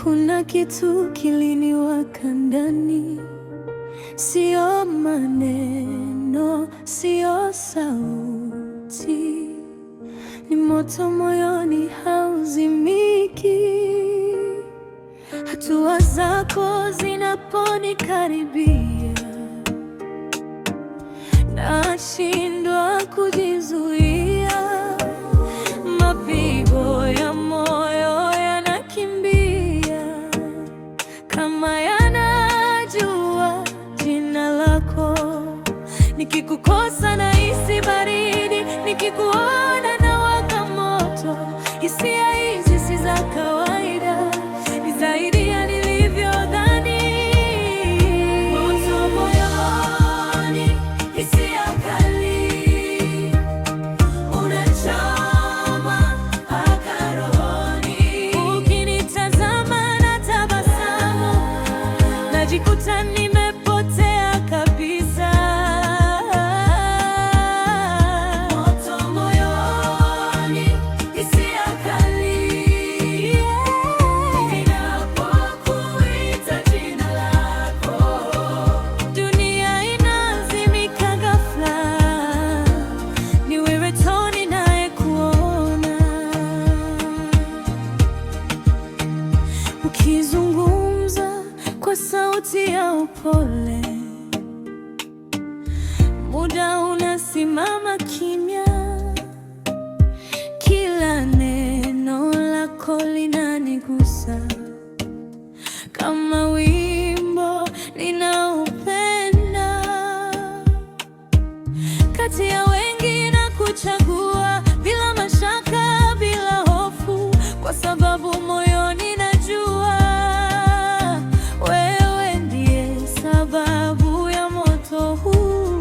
Kuna kitu kiliniwaka ndani, sio maneno, sio sauti, ni moto moyoni hauzimiki. Hatua zako zinaponikaribia, nashindwa kujizuia. Mapigo ya moyo yanakimbia kama yanajua jina lako. Nikikukosa nahisi baridi, nikikuona nawaka moto. Hisia hizi si za kawaida, ni zaidi ya nilivyodhani. Moto moyoni, hisia kali, unachoma mpaka rohoni. Ukinitazama na tabasamu, najikuta nimepotea kabisa. Moto moyoni, hisia kali, ninapokuita jina lako, dunia inazimika ghafla. Ni wewe tu ninayekuona, ukizungumza kwa sauti ya upole. Muda unasimama kimya, kila neno lako linanigusa kama wimbo ninaupenda. Kati ya wengi na kuchagua, bila mashaka, bila hofu, kwa sababu moyoni najua wewe ndiye sababu ya moto huu.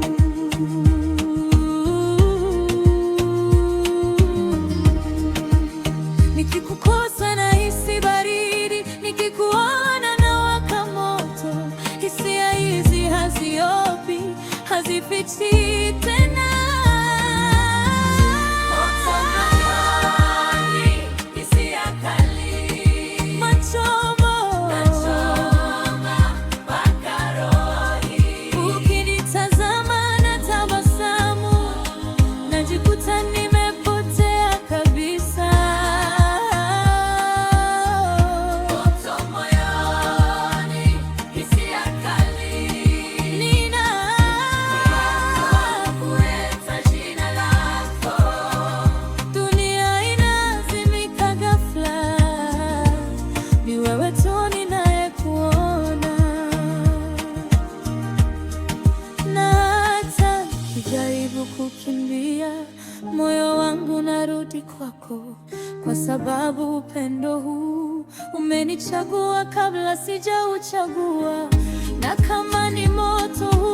Nikikukosa nahisi baridi, nikikuona nawaka moto. Hisia hizi haziopi, hazifichi tena. Moto moyoni, hisia kali, nachoma mpaka rohoni. Ukinitazama na tabasamu, najikuta nimepotea kabisa. Moto moyoni, hisia kali, ninapokuita jina lako, dunia inazimika ghafla. Ni wewe tu ninayekuona, na hata nikijaribu kukimbia, moyo wangu narudi kwako, kwa sababu upendo huu umenichagua kabla sijauchagua. Na kama ni moto huu